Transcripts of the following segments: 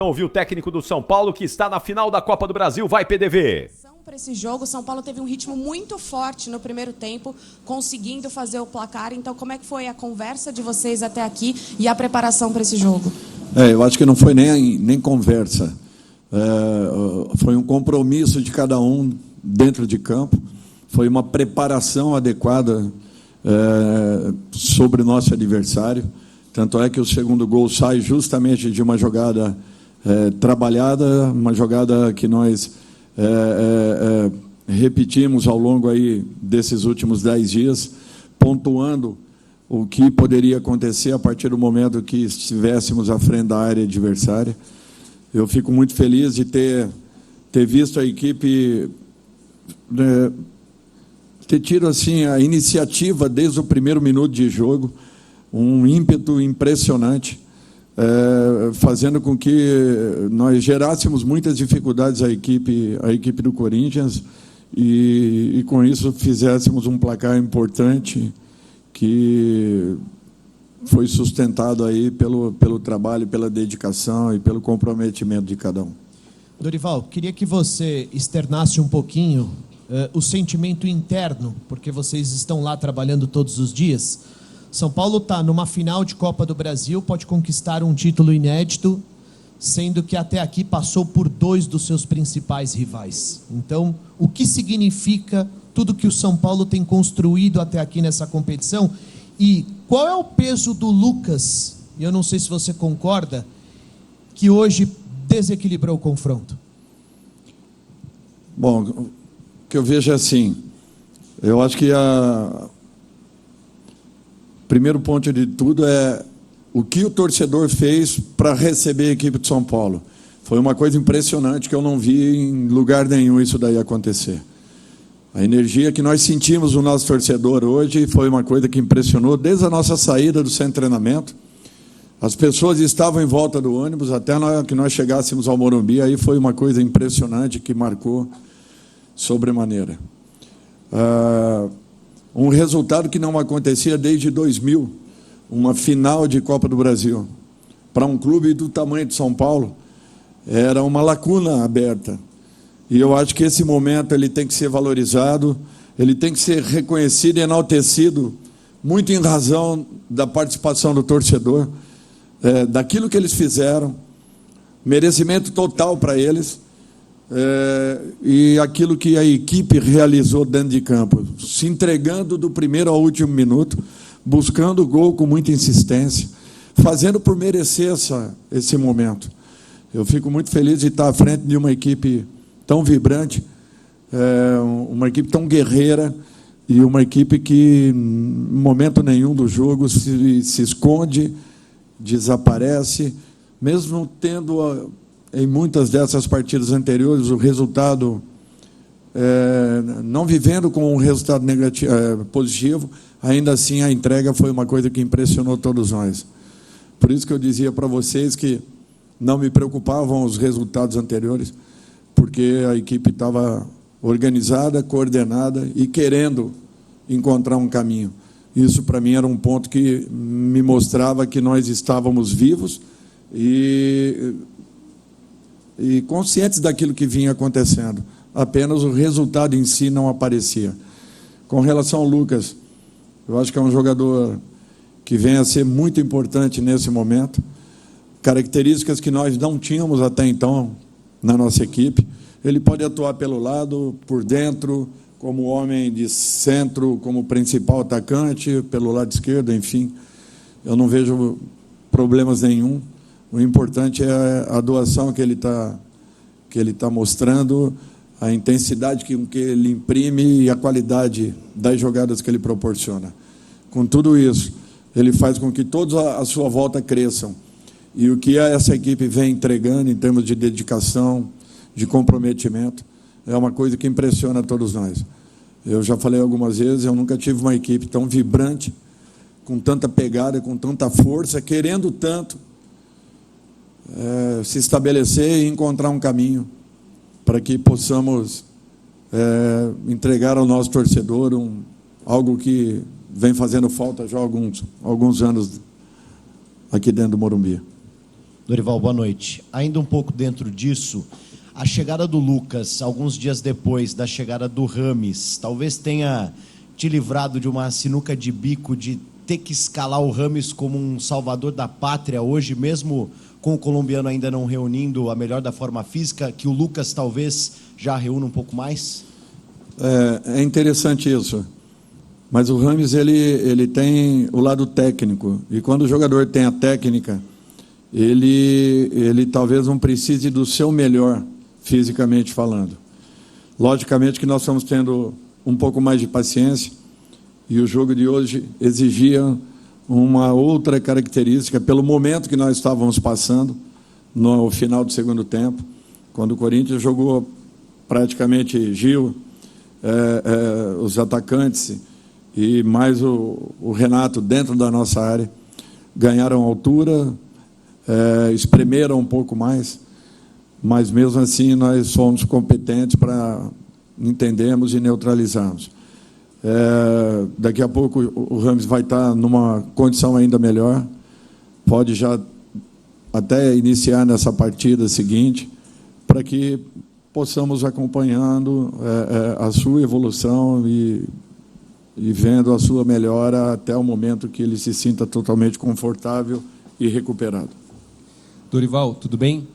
Ouviu o técnico do São Paulo, que está na final da Copa do Brasil. Vai, PDV! Para esse jogo, o São Paulo teve um ritmo muito forte no primeiro tempo, conseguindo fazer o placar. Então, como é que foi a conversa de vocês até aqui e a preparação para esse jogo? Eu acho que não foi nem conversa. Foi um compromisso de cada um dentro de campo. Foi uma preparação adequada sobre o nosso adversário. Tanto é que o segundo gol sai justamente de uma jogada trabalhada, uma jogada que nós repetimos ao longo aí desses últimos 10 dias, pontuando o que poderia acontecer a partir do momento que estivéssemos à frente da área adversária. Eu fico muito feliz de ter visto a equipe ter tido assim a iniciativa desde o primeiro minuto de jogo, um ímpeto impressionante, fazendo com que nós gerássemos muitas dificuldades à equipe do Corinthians e com isso fizéssemos um placar importante que foi sustentado aí pelo trabalho, pela dedicação e pelo comprometimento de cada um. Dorival, queria que você externasse um pouquinho o sentimento interno, porque vocês estão lá trabalhando todos os dias. São Paulo está numa final de Copa do Brasil, pode conquistar um título inédito, sendo que até aqui passou por 2 dos seus principais rivais. Então, o que significa tudo que o São Paulo tem construído até aqui nessa competição? E qual é o peso do Lucas, e eu não sei se você concorda, que hoje desequilibrou o confronto? Bom, o que eu vejo é assim, eu acho que primeiro ponto de tudo é o que o torcedor fez para receber a equipe de São Paulo. Foi uma coisa impressionante que eu não vi em lugar nenhum isso daí acontecer. A energia que nós sentimos no nosso torcedor hoje foi uma coisa que impressionou desde a nossa saída do centro de treinamento. As pessoas estavam em volta do ônibus até que nós chegássemos ao Morumbi, aí foi uma coisa impressionante que marcou sobremaneira. Um resultado que não acontecia desde 2000, uma final de Copa do Brasil. Para um clube do tamanho de São Paulo, era uma lacuna aberta. E eu acho que esse momento ele tem que ser valorizado, ele tem que ser reconhecido e enaltecido, muito em razão da participação do torcedor, daquilo que eles fizeram, merecimento total para eles, e aquilo que a equipe realizou dentro de campo, se entregando do primeiro ao último minuto, buscando o gol com muita insistência, fazendo por merecer esse momento. Eu fico muito feliz de estar à frente de uma equipe tão vibrante, uma equipe tão guerreira e uma equipe que, em momento nenhum do jogo, se esconde, desaparece, mesmo tendo em muitas dessas partidas anteriores o resultado, não vivendo com um resultado negativo, positivo, ainda assim a entrega foi uma coisa que impressionou todos nós. Por isso que eu dizia para vocês que não me preocupavam os resultados anteriores, porque a equipe estava organizada, coordenada e querendo encontrar um caminho. Isso, para mim, era um ponto que me mostrava que nós estávamos vivos e conscientes daquilo que vinha acontecendo. Apenas o resultado em si não aparecia. Com relação ao Lucas, eu acho que é um jogador que vem a ser muito importante nesse momento, características que nós não tínhamos até então na nossa equipe. Ele pode atuar pelo lado, por dentro, como homem de centro, como principal atacante, pelo lado esquerdo, enfim. Eu não vejo problemas nenhum. O importante é a doação que ele tá mostrando, a intensidade que ele imprime e a qualidade das jogadas que ele proporciona. Com tudo isso, ele faz com que todos à sua volta cresçam. E o que essa equipe vem entregando em termos de dedicação, de comprometimento, é uma coisa que impressiona todos nós. Eu já falei algumas vezes, eu nunca tive uma equipe tão vibrante, com tanta pegada, com tanta força, querendo tanto se estabelecer e encontrar um caminho para que possamos entregar ao nosso torcedor algo que vem fazendo falta já há alguns anos aqui dentro do Morumbi. Dorival, boa noite. Ainda um pouco dentro disso, a chegada do Lucas, alguns dias depois da chegada do Rames, talvez tenha te livrado de uma sinuca de bico de ter que escalar o Rames como um salvador da pátria hoje, mesmo com o colombiano ainda não reunindo a melhor da forma física, que o Lucas talvez já reúna um pouco mais? É interessante isso. Mas o Rames, ele tem o lado técnico. E quando o jogador tem a técnica, ele talvez não precise do seu melhor, fisicamente falando. Logicamente que nós estamos tendo um pouco mais de paciência, e o jogo de hoje exigia uma outra característica, pelo momento que nós estávamos passando, no final do segundo tempo, quando o Corinthians jogou praticamente Gil, os atacantes e mais o Renato dentro da nossa área, ganharam altura, espremeram um pouco mais, mas mesmo assim nós fomos competentes para entendermos e neutralizarmos. Daqui a pouco o Rames vai estar numa condição ainda melhor, pode já até iniciar nessa partida seguinte, para que possamos acompanhando a sua evolução e vendo a sua melhora até o momento que ele se sinta totalmente confortável e recuperado. Dorival, tudo bem?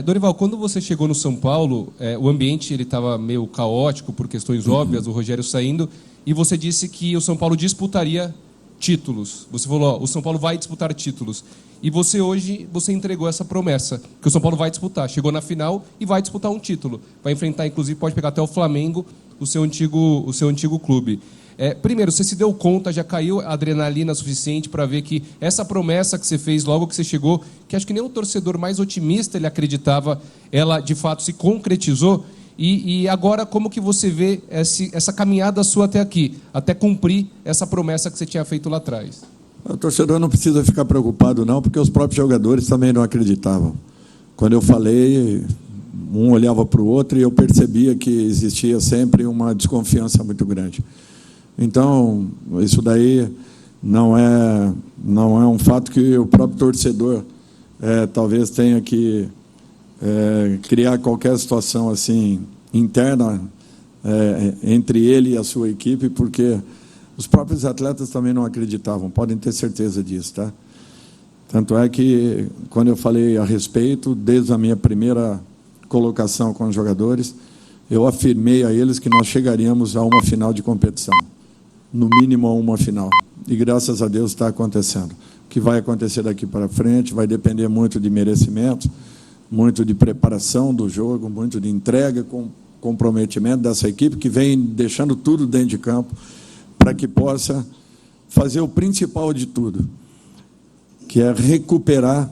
Dorival, quando você chegou no São Paulo, o ambiente estava meio caótico por questões óbvias, o Rogério saindo, e você disse que o São Paulo disputaria títulos. Você falou, o São Paulo vai disputar títulos. E você hoje, você entregou essa promessa, que o São Paulo vai disputar. Chegou na final e vai disputar um título. Vai enfrentar, inclusive, pode pegar até o Flamengo, o seu antigo clube. Primeiro, você se deu conta, já caiu a adrenalina suficiente para ver que essa promessa que você fez logo que você chegou, que acho que nem o torcedor mais otimista ele acreditava, ela de fato se concretizou? E agora, como que você vê essa caminhada sua até aqui, até cumprir essa promessa que você tinha feito lá atrás? O torcedor não precisa ficar preocupado, não, porque os próprios jogadores também não acreditavam. Quando eu falei, um olhava para o outro e eu percebia que existia sempre uma desconfiança muito grande. Então, isso daí não é um fato que o próprio torcedor talvez tenha que criar qualquer situação assim interna entre ele e a sua equipe, porque os próprios atletas também não acreditavam, podem ter certeza disso, tá? Tanto é que, quando eu falei a respeito, desde a minha primeira colocação com os jogadores, eu afirmei a eles que nós chegaríamos a uma final de competição, no mínimo a uma final, e graças a Deus está acontecendo. O que vai acontecer daqui para frente vai depender muito de merecimento, muito de preparação do jogo, muito de entrega, com comprometimento dessa equipe, que vem deixando tudo dentro de campo, para que possa fazer o principal de tudo, que é recuperar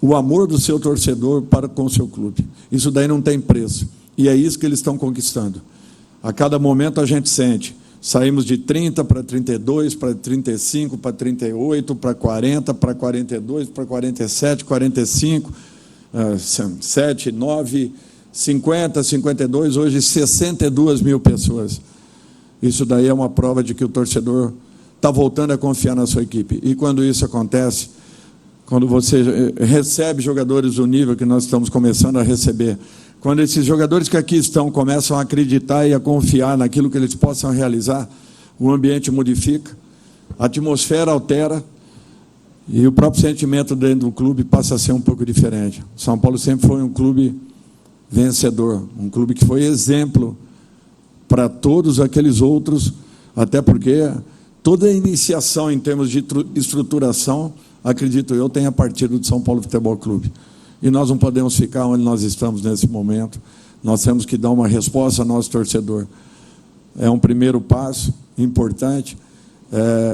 o amor do seu torcedor para com o seu clube. Isso daí não tem preço, e é isso que eles estão conquistando. A cada momento a gente sente, saímos de 30 para 32, para 35, para 38, para 40, para 42, para 47, 45, 7, 9, 50, 52, hoje 62 mil pessoas. Isso daí é uma prova de que o torcedor está voltando a confiar na sua equipe. E quando isso acontece, quando você recebe jogadores do nível que nós estamos começando a receber, quando esses jogadores que aqui estão começam a acreditar e a confiar naquilo que eles possam realizar, o ambiente modifica, a atmosfera altera, e o próprio sentimento dentro do clube passa a ser um pouco diferente. O São Paulo sempre foi um clube vencedor, um clube que foi exemplo para todos aqueles outros, até porque toda a iniciação em termos de estruturação, acredito eu, tenha partido do São Paulo Futebol Clube. E nós não podemos ficar onde nós estamos nesse momento, nós temos que dar uma resposta ao nosso torcedor. É um primeiro passo importante,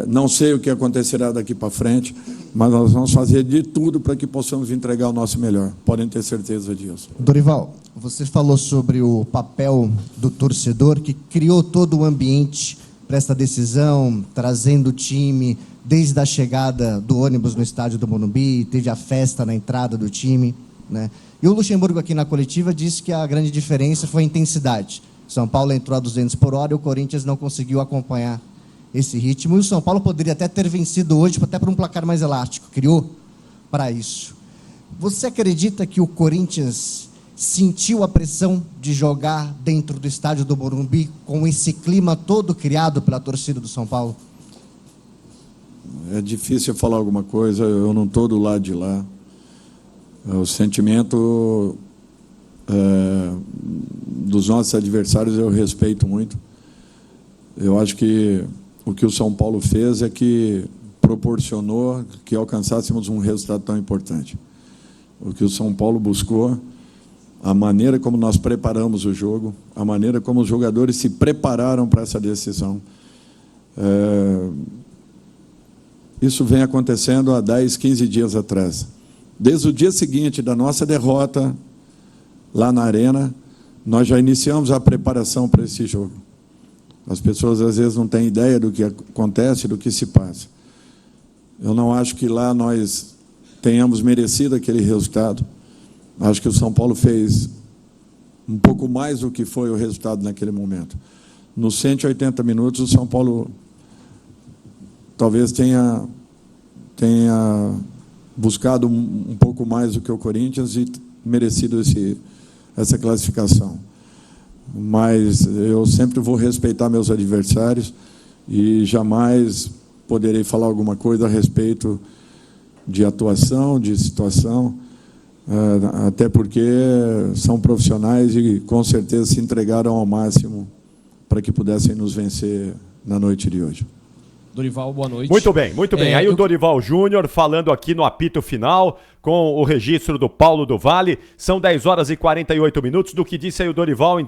não sei o que acontecerá daqui para frente, mas nós vamos fazer de tudo para que possamos entregar o nosso melhor. Podem ter certeza disso. Dorival, você falou sobre o papel do torcedor que criou todo o ambiente para esta decisão, trazendo o time desde a chegada do ônibus no estádio do Morumbi, teve a festa na entrada do time, né? E o Luxemburgo aqui na coletiva disse que a grande diferença foi a intensidade. São Paulo entrou a 200 por hora e o Corinthians não conseguiu acompanhar esse ritmo, e o São Paulo poderia até ter vencido hoje, até por um placar mais elástico, criou para isso. Você acredita que o Corinthians sentiu a pressão de jogar dentro do estádio do Morumbi com esse clima todo criado pela torcida do São Paulo? É difícil falar alguma coisa, eu não estou do lado de lá. O sentimento dos nossos adversários eu respeito muito. Eu acho que o que o São Paulo fez é que proporcionou que alcançássemos um resultado tão importante. O que o São Paulo buscou, a maneira como nós preparamos o jogo, a maneira como os jogadores se prepararam para essa decisão. Isso vem acontecendo há 10, 15 dias atrás. Desde o dia seguinte da nossa derrota, lá na Arena, nós já iniciamos a preparação para esse jogo. As pessoas, às vezes, não têm ideia do que acontece, do que se passa. Eu não acho que lá nós tenhamos merecido aquele resultado. Acho que o São Paulo fez um pouco mais do que foi o resultado naquele momento. Nos 180 minutos, o São Paulo talvez tenha buscado um pouco mais do que o Corinthians e merecido essa classificação. Mas eu sempre vou respeitar meus adversários e jamais poderei falar alguma coisa a respeito de atuação, de situação, até porque são profissionais e com certeza se entregaram ao máximo para que pudessem nos vencer na noite de hoje. Dorival, boa noite. Muito bem, muito bem. Aí o Dorival Júnior falando aqui no apito final com o registro do Paulo do Vale. São 10 horas e 48 minutos do que disse aí o Dorival.